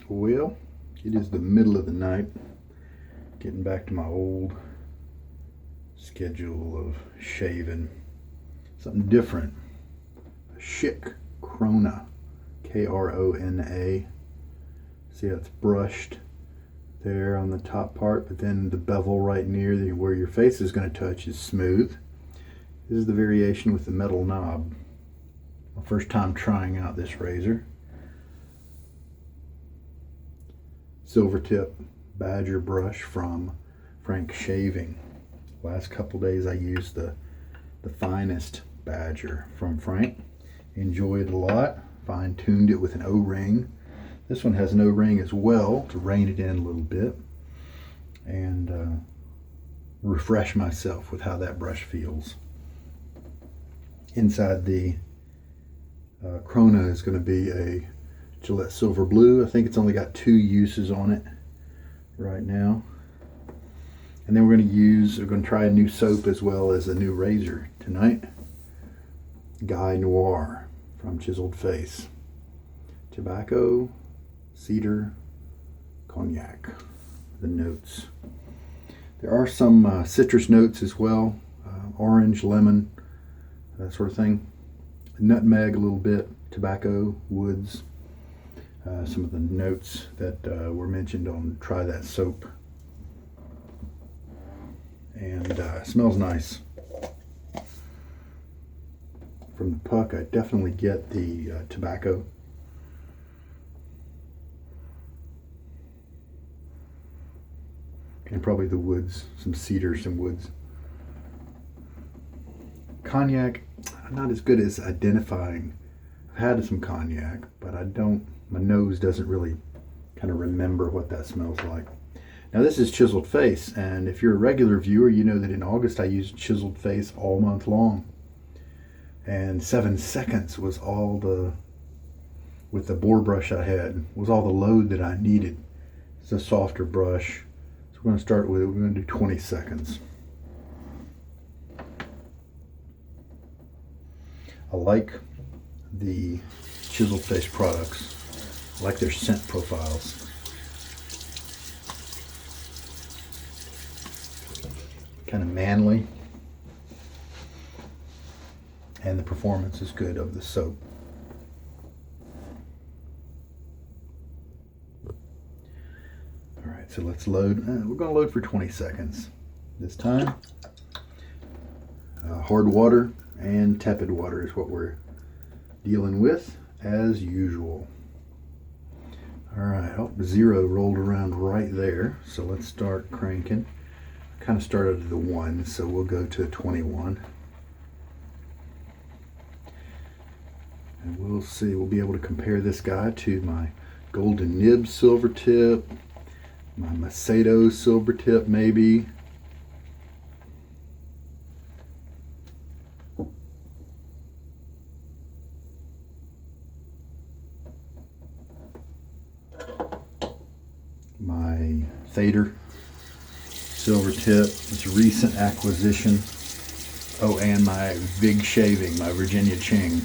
Well, it is the middle of the night, getting back to my old schedule of shaving. Something different. A Schick Krona, Krona. See how it's brushed there on the top part, but then the bevel right near where your face is going to touch is smooth. This is the variation with the metal knob. My first time trying out this razor. Silvertip Badger brush from Frank Shaving. Last couple days I used the finest Badger from Frank. Enjoyed it a lot. Fine-tuned it with an O-ring. This one has an O-ring as well to rein it in a little bit and refresh myself with how that brush feels. Inside the Krona is going to be a Gillette Silver Blue. I think it's only got 2 uses on it right now. And then we're going to try a new soap as well as a new razor tonight. Guy Noir from Chiseled Face. Tobacco, cedar, cognac, the notes. There are some citrus notes as well, orange, lemon, that sort of thing. Nutmeg a little bit, tobacco, woods. Some of the notes that were mentioned on Try That Soap. And smells nice. From the puck, I definitely get the tobacco. And probably the woods, some cedars and woods. Cognac, I'm not as good as identifying. I've had some cognac, but my nose doesn't really kind of remember what that smells like. Now this is Chiseled Face, and if you're a regular viewer, you know that in August I used Chiseled Face all month long. And 7 seconds was with the boar brush I had, was all the load that I needed. It's a softer brush. So we're going to do 20 seconds. I like the Chiseled Face products. I like their scent profiles. Kind of manly. And the performance is good of the soap. All right, so let's load. We're going to load for 20 seconds this time. Hard water and tepid water is what we're dealing with as usual. All right, 0 rolled around right there. So let's start cranking. Kind of started at the 1, so we'll go to 21. And we'll see, we'll be able to compare this guy to my Golden Nib Silvertip, my Macedo Silvertip maybe. My Thader Silvertip, it's a recent acquisition. Oh, and my Vig Shaving, my Virginia Ching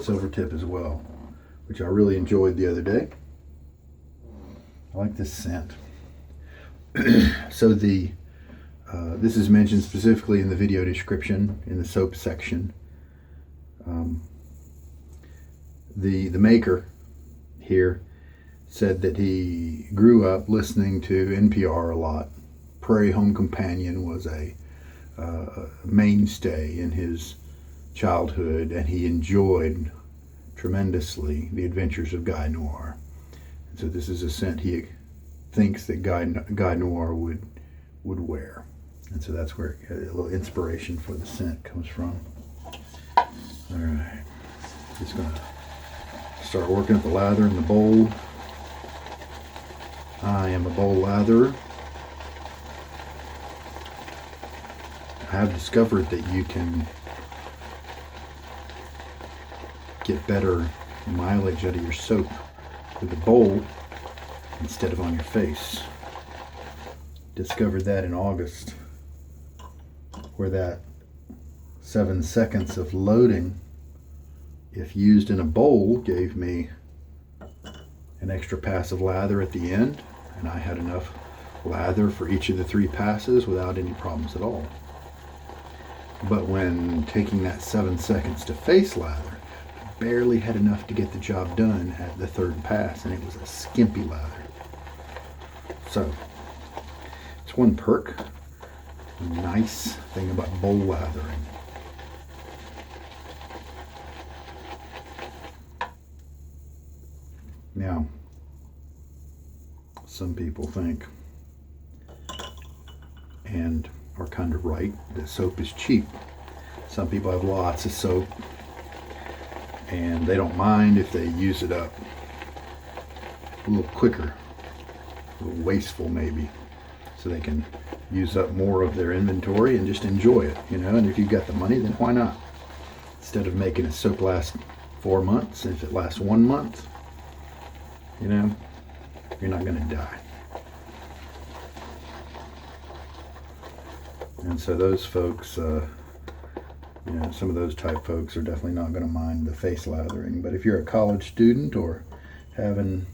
Silvertip as well, which I really enjoyed the other day. I like this scent. So this is mentioned specifically in the video description in the soap section. The maker here said that he grew up listening to NPR a lot. Prairie Home Companion was a mainstay in his childhood, and he enjoyed tremendously the adventures of Guy Noir. And so this is a scent he thinks that Guy Noir would wear. And so that's where a little inspiration for the scent comes from. All right, just gonna start working with the lather in the bowl. I am a bowl latherer. I have discovered that you can get better mileage out of your soap with a bowl instead of on your face. Discovered that in August, where that 7 seconds of loading, if used in a bowl, gave me an extra pass of lather at the end, and I had enough lather for each of the 3 passes without any problems at all. But when taking that 7 seconds to face lather, I barely had enough to get the job done at the 3rd pass, and it was a skimpy lather. So, it's one perk, nice thing about bowl lathering. Now, some people think, and are kind of right, that soap is cheap. Some people have lots of soap and they don't mind if they use it up a little quicker, a little wasteful maybe, so they can use up more of their inventory and just enjoy it, you know. And if you've got the money, then why not? Instead of making a soap last 4 months, if it lasts 1 month, you know, you're not going to die. And so those folks, you know, some of those type folks are definitely not going to mind the face lathering. But if you're a college student or having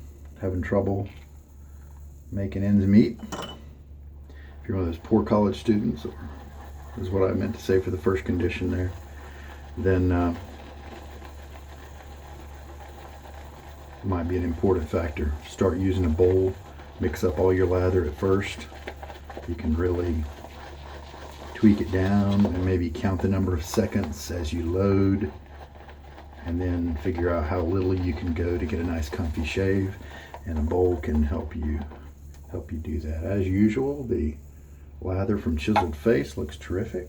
trouble making ends meet, if you're one of those poor college students, or is what I meant to say for the first condition there, then it might be an important factor. Start using a bowl, mix up all your lather at first. You can really tweak it down and maybe count the number of seconds as you load, and then figure out how little you can go to get a nice comfy shave, and a bowl can help you do that. As usual, the lather from Chiseled Face looks terrific.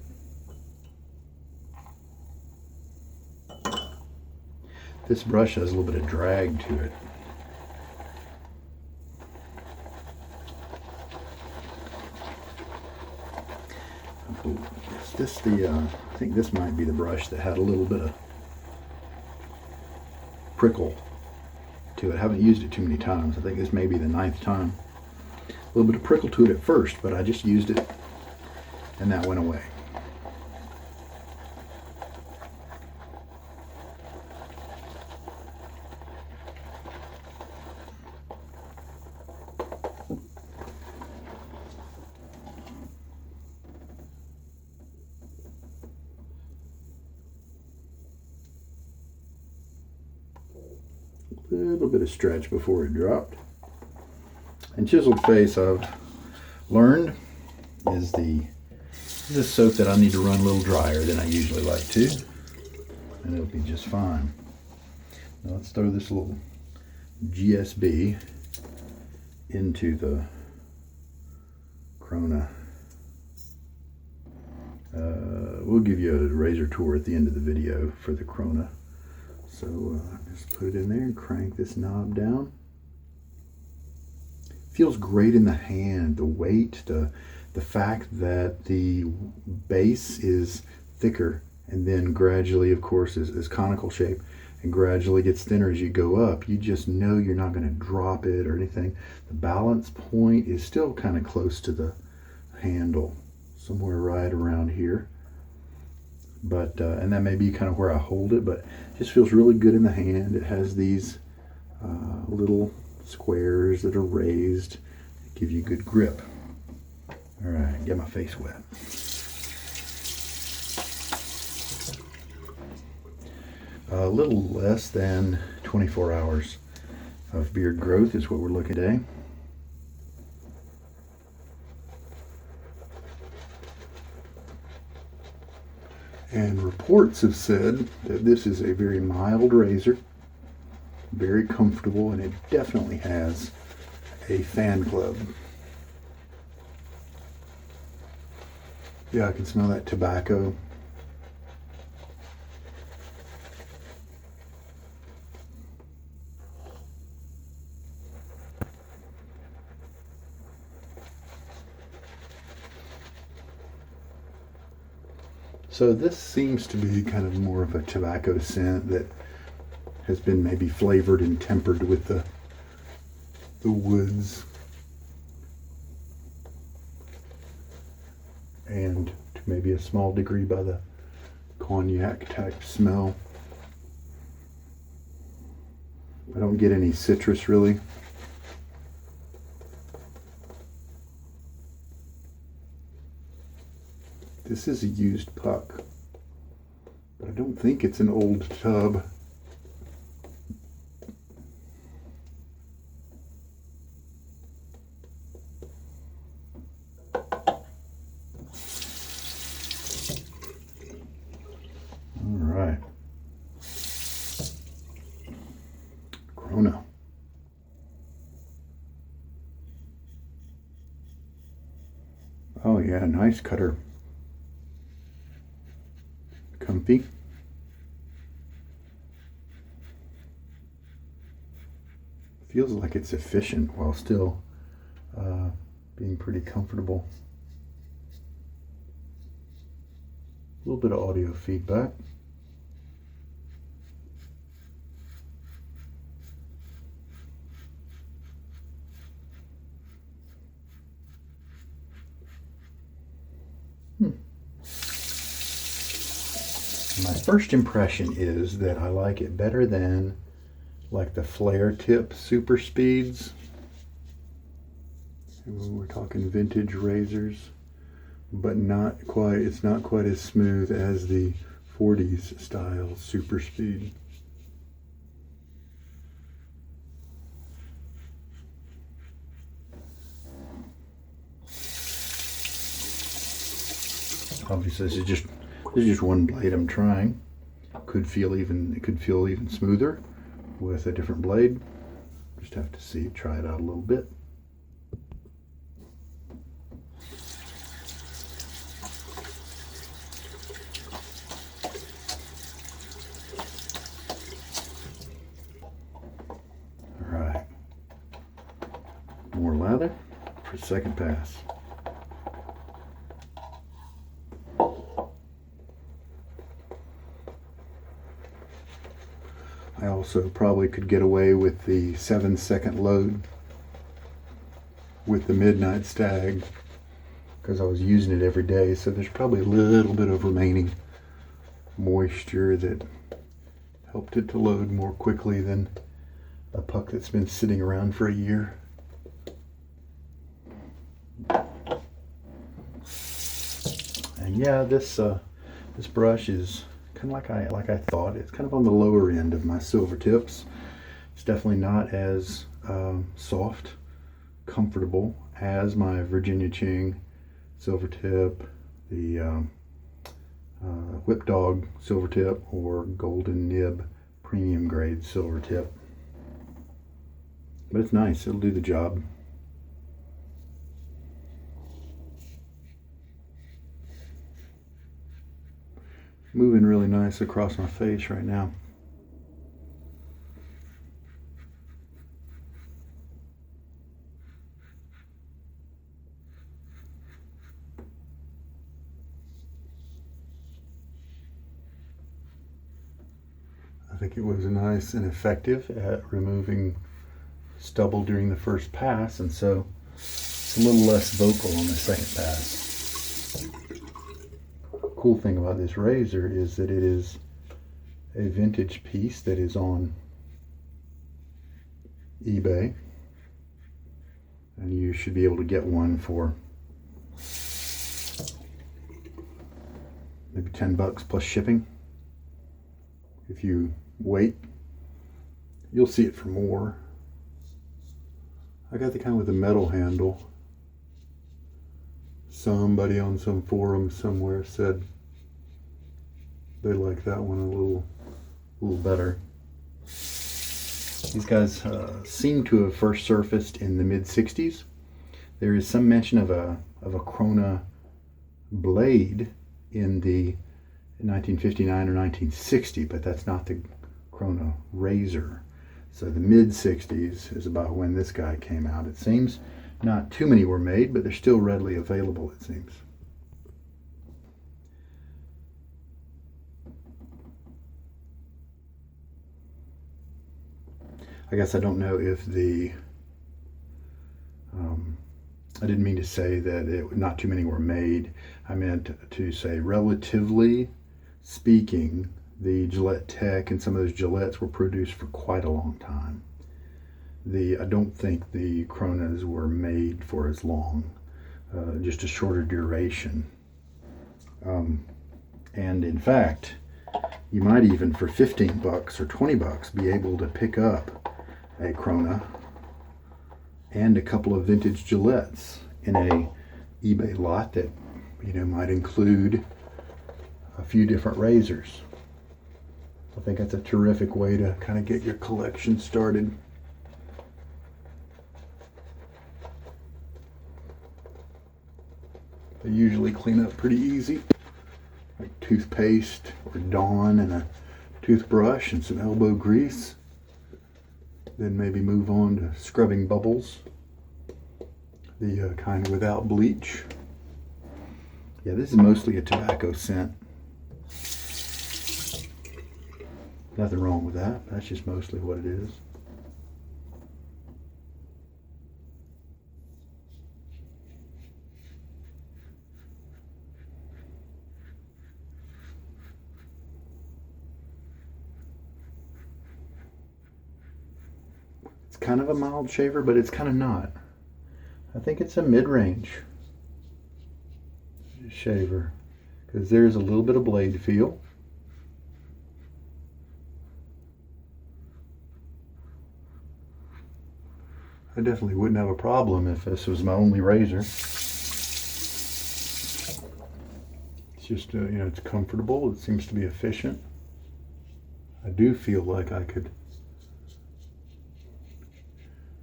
This brush has a little bit of drag to it. Is this the, I think this might be the brush that had a little bit of prickle to it. I haven't used it too many times. I think this may be the 9th time. A little bit of prickle to it at first, but I just used it and that went away. A little bit of stretch before it dropped. And Chiseled Face, I've learned, is the soap that I need to run a little drier than I usually like to, and it'll be just fine. Now let's throw this little GSB into the Krona. We'll give you a razor tour at the end of the video for the Krona. So just put it in there and crank this knob down. Feels great in the hand. The weight, the fact that the base is thicker and then gradually, of course, is conical shape and gradually gets thinner as you go up. You just know you're not going to drop it or anything. The balance point is still kind of close to the handle, somewhere right around here. But and that may be kind of where I hold it, but it just feels really good in the hand. It has these little squares that are raised, give you good grip. All right, get my face wet. A little less than 24 hours of beard growth is what we're looking at today. And reports have said that this is a very mild razor, very comfortable, and it definitely has a fan club. Yeah, I can smell that tobacco. So this seems to be kind of more of a tobacco scent that has been maybe flavored and tempered with the woods and to maybe a small degree by the cognac type smell. I don't get any citrus really. This is a used puck, but I don't think it's an old tub. All right. Krona. Oh yeah, nice cutter. Comfy. Feels like it's efficient while still being pretty comfortable. A little bit of audio feedback. My first impression is that I like it better than like the flare tip super speeds. We're talking vintage razors, but not quite, it's not quite as smooth as the 40s style super speed. Obviously this is just one blade I'm trying. It could feel even smoother with a different blade. Just have to try it out a little bit. All right, more lather for second pass. I also probably could get away with the 7-second load with the Midnight Stag because I was using it every day, so there's probably a little bit of remaining moisture that helped it to load more quickly than a puck that's been sitting around for a year. And yeah, this brush is kind of like I thought. It's kind of on the lower end of my Silvertips. It's definitely not as soft, comfortable as my Virginia Ching Silvertip, the Whip Dog Silvertip, or Golden Nib premium grade Silvertip. But it's nice. It'll do the job. Moving really nice across my face right now. I think it was nice and effective at removing stubble during the first pass, and so it's a little less vocal on the second pass. Cool thing about this razor is that it is a vintage piece that is on eBay, and you should be able to get one for maybe $10 plus shipping. If you wait, you'll see it for more. I got the kind with the metal handle. Somebody on some forum somewhere said they like that one a little better. These guys seem to have first surfaced in the mid-60s. There is some mention of a Krona blade in the 1959 or 1960, but that's not the Krona razor. So the mid-60s is about when this guy came out. It seems not too many were made, but they're still readily available, it seems. I guess I don't know if I didn't mean to say that not too many were made. I meant to say, relatively speaking, the Gillette Tech and some of those Gillettes were produced for quite a long time. I don't think the Kronas were made for as long, just a shorter duration. And in fact, you might even for 15 bucks or 20 bucks be able to pick up a Krona and a couple of vintage Gillettes in a eBay lot that, you know, might include a few different razors. I think that's a terrific way to kind of get your collection started. They usually clean up pretty easy, like toothpaste or Dawn and a toothbrush and some elbow grease. Then maybe move on to scrubbing bubbles, the kind without bleach. Yeah, this is mostly a tobacco scent. Nothing wrong with that. That's just mostly what it is. It's kind of a mild shaver, but it's kind of not. I think it's a mid-range shaver because there's a little bit of blade feel. I definitely wouldn't have a problem if this was my only razor. It's just, you know, it's comfortable. It seems to be efficient. I do feel like I could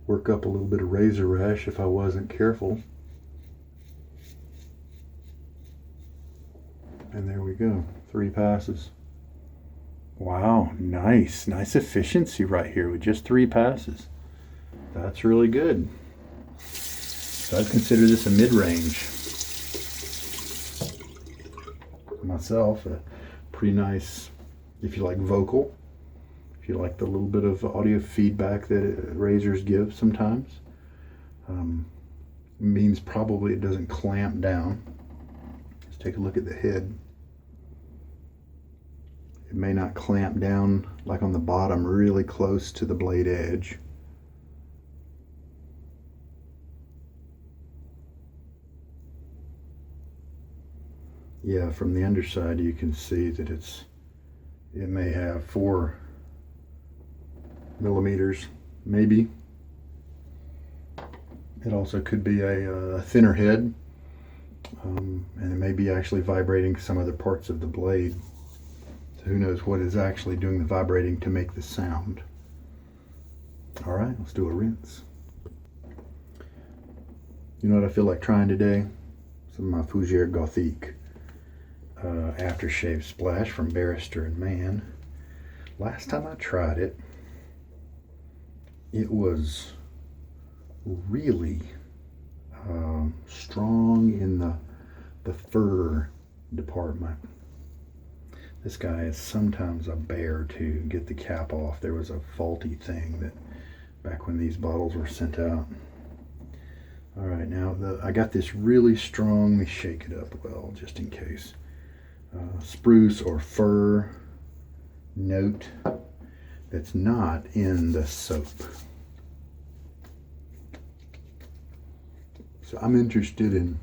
work up a little bit of razor rash if I wasn't careful. And there we go, 3 passes. Wow, nice efficiency right here with just 3 passes. That's really good. So I'd consider this a mid-range. Myself, a pretty nice, if you like vocal, if you like the little bit of audio feedback that razors give sometimes. Means probably it doesn't clamp down. Let's take a look at the head. It may not clamp down like on the bottom really close to the blade edge. Yeah, from the underside you can see that it may have 4 millimeters, maybe. It also could be a thinner head, and it may be actually vibrating some other parts of the blade. So who knows what is actually doing the vibrating to make the sound. All right, let's do a rinse. You know what I feel like trying today? Some of my Fougere Gothique aftershave splash from Barrister and Mann. Last time I tried it, it was really strong in the fur department. This guy is sometimes a bear to get the cap off. There was a faulty thing that back when these bottles were sent out. All right, now I got this really strong. Let me shake it up well just in case. Spruce or fir note that's not in the soap. So I'm interested in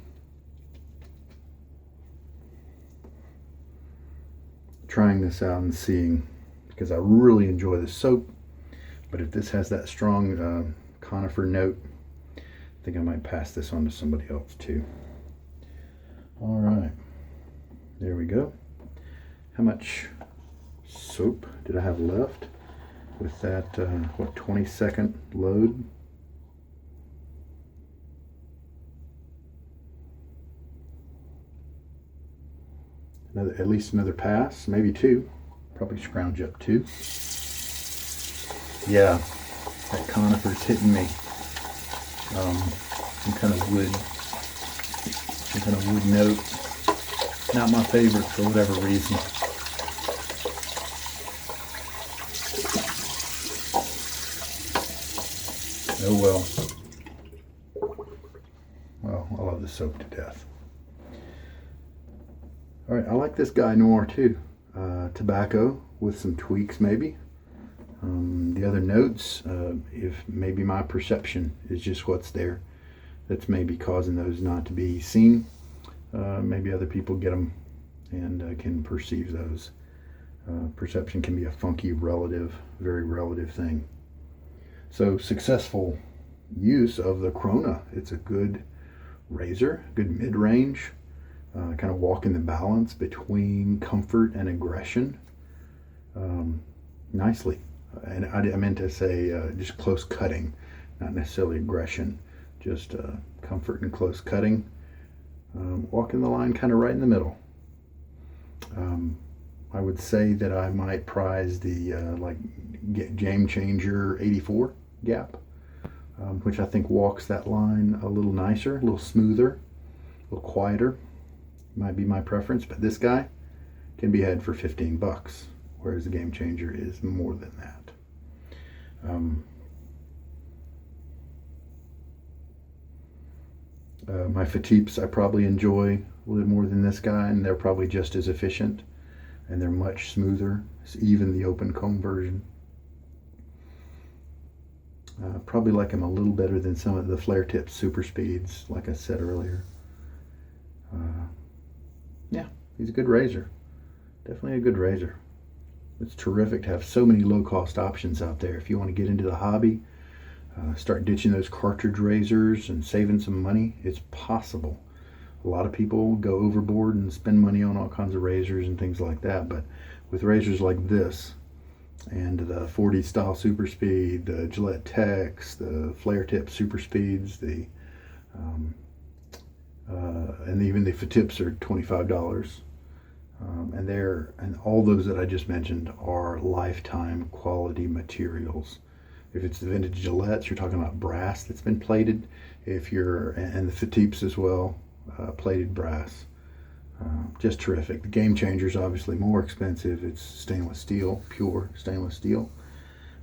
trying this out and seeing, because I really enjoy the soap, but if this has that strong conifer note, I think I might pass this on to somebody else too. All right, there we go. How much soap did I have left with that, 20-second load? At least another pass, maybe 2. Probably scrounge up 2. Yeah, that conifer's hitting me. Some kind of wood note. Not my favorite for whatever reason. Oh well. Well, I love the soap to death. All right, I like this Guy Noir too. Tobacco with some tweaks maybe. The other notes, if maybe my perception is just what's there, that's maybe causing those not to be seen. Maybe other people get them and can perceive those. Perception can be a funky, relative, very relative thing. So successful use of the Krona. It's a good razor, good mid-range, kind of walking the balance between comfort and aggression nicely. And I meant to say just close cutting, not necessarily aggression, just comfort and close cutting. Walking the line kind of right in the middle. I would say that I might prize the Game Changer 84 gap, which I think walks that line a little nicer, a little smoother, a little quieter. Might be my preference, but this guy can be had for $15, whereas the Game Changer is more than that. My Fatipes I probably enjoy a little more than this guy, and they're probably just as efficient, and they're much smoother, even the open comb version. Probably like them a little better than some of the flare tip super speeds, like I said earlier. Yeah, he's a good razor. Definitely a good razor. It's terrific to have so many low-cost options out there. If you want to get into the hobby, start ditching those cartridge razors and saving some money, it's possible. A lot of people go overboard and spend money on all kinds of razors and things like that, but with razors like this, and the 40 style super speed, the Gillette Tex, the flare tip super speeds, and even the Fatipes are $25. And all those that I just mentioned are lifetime quality materials. If it's the vintage Gillettes, you're talking about brass that's been plated. And the Fatipes as well, plated brass. Just terrific. The Game Changer is obviously more expensive. It's stainless steel, pure stainless steel,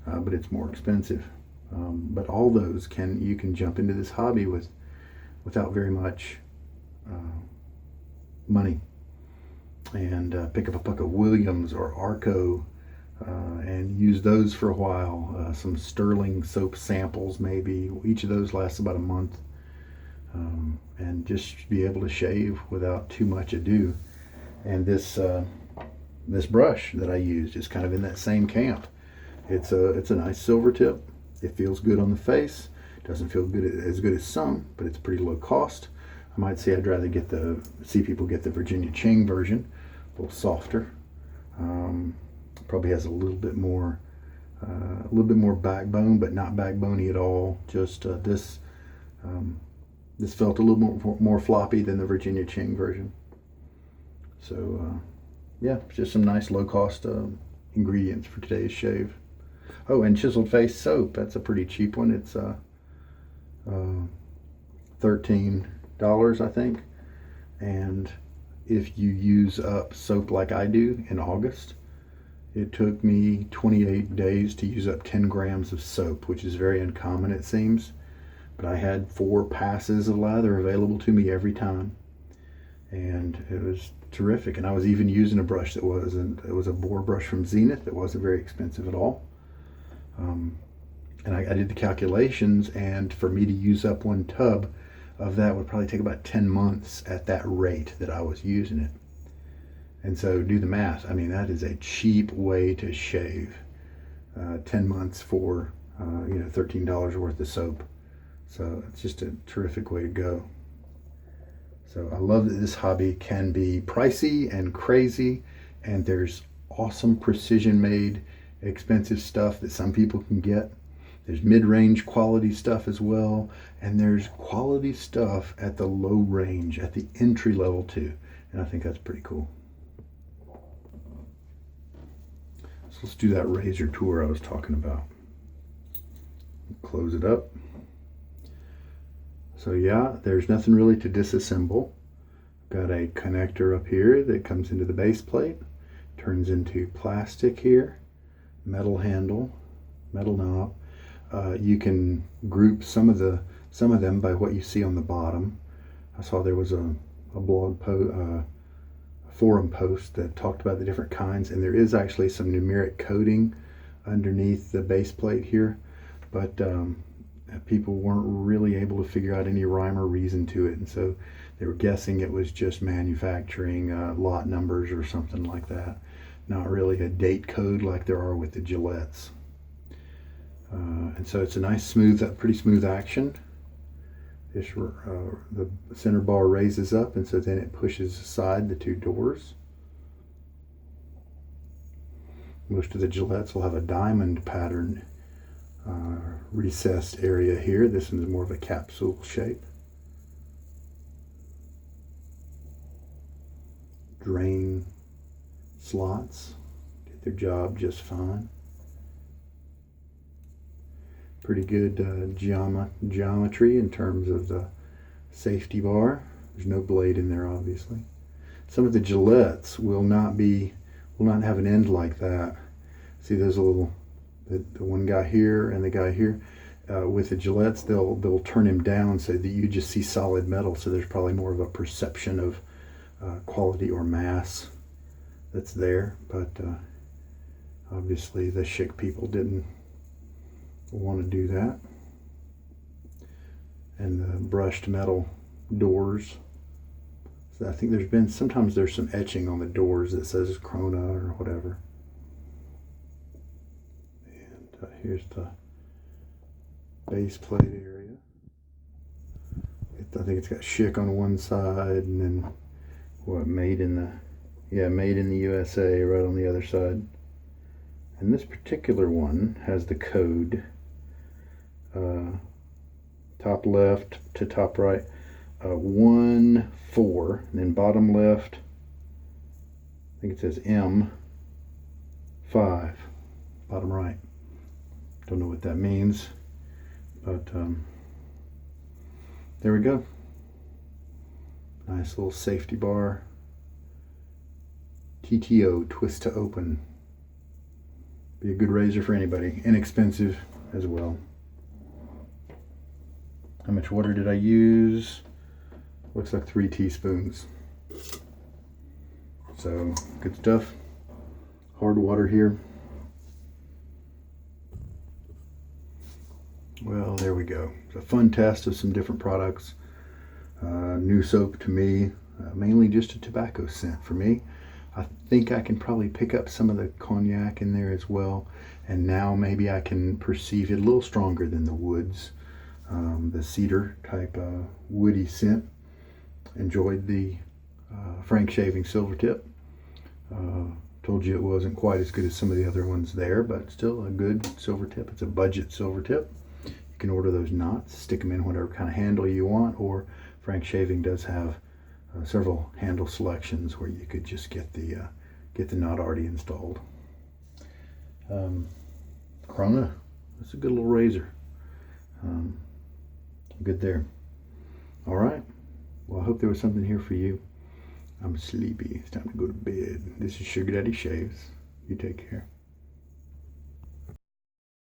but it's more expensive. But all those you can jump into this hobby without very much money, and pick up a buck of Williams or Arco and use those for a while. Some Sterling soap samples maybe. Each of those lasts about a month. And just be able to shave without too much ado. And this brush that I used is kind of in that same camp. It's a nice silver tip. It feels good on the face. Doesn't feel as good as some, but it's pretty low cost. I might say I'd rather see people get the Virginia Ching version, a little softer. Probably has a little bit more backbone, but not backboney at all. Just this felt a little more floppy than the Virginia Ching version. So yeah, just some nice low cost ingredients for today's shave. Oh, and Chiseled face soap. That's a pretty cheap one. It's $13, I think. And if you use up soap like I do in August, it took me 28 days to use up 10 grams of soap, which is very uncommon, it seems. But I had 4 passes of lather available to me every time, and it was terrific. And I was even using a brush it was a boar brush from Zenith that wasn't very expensive at all. And I did the calculations, and for me to use up 1 tub of that would probably take about 10 months at that rate that I was using it. And so do the math. I mean, that is a cheap way to shave. 10 months for $13 worth of soap. So it's just a terrific way to go. So I love that this hobby can be pricey and crazy, and there's awesome precision made expensive stuff that some people can get. There's mid-range quality stuff as well, and there's quality stuff at the low range, at the entry level too, and I think that's pretty cool. So let's do that razor tour I was talking about. Close it up. So yeah, there's nothing really to disassemble. Got a connector up here that comes into the base plate, turns into plastic here, metal handle, metal knob. You can group some of them by what you see on the bottom. I saw there was a blog post, a forum post that talked about the different kinds, and there is actually some numeric coding underneath the base plate here, but people weren't really able to figure out any rhyme or reason to it, and so they were guessing it was just manufacturing lot numbers or something like that, not really a date code like there are with the Gillettes. And so it's a nice smooth, pretty smooth action. The center bar raises up, and so then it pushes aside the two doors. Most of the Gillettes will have a diamond pattern recessed area here. This one's more of a capsule shape. Drain slots get their job just fine. Pretty good geometry in terms of the safety bar. There's no blade in there, obviously. Some of the Gillettes will not have an end like that. See, there's a little, the one guy here and the guy here. With the Gillettes, they'll turn him down so that you just see solid metal. So there's probably more of a perception of quality or mass that's there. But obviously, the Schick people didn't want to do that. And the brushed metal doors. So I think sometimes there's some etching on the doors that says Krona or whatever. And here's the base plate area. I think it's got Schick on one side, and then made in the USA right on the other side. And this particular one has the code top left to top right 1 4, and then bottom left I think it says M 5, bottom right. Don't know what that means, but there we go. Nice little safety bar. TTO, twist to open. Be a good razor for anybody. Inexpensive as well. How much water did I use? Looks like 3 teaspoons. So, good stuff. Hard water here. Well, there we go. It's a fun test of some different products. New soap to me, mainly just a tobacco scent for me. I think I can probably pick up some of the cognac in there as well. And now maybe I can perceive it a little stronger than the woods. The cedar type woody scent. Enjoyed the Frank Shaving Silvertip. Told you it wasn't quite as good as some of the other ones there, but still a good Silvertip. It's a budget Silvertip. You can order those knots, stick them in whatever kind of handle you want, or Frank Shaving does have several handle selections where you could just get the knot already installed. Krona, that's a good little razor. Good there. All right. Well, I hope there was something here for you. I'm sleepy. It's time to go to bed. This is Sugar Daddy Shaves. You take care.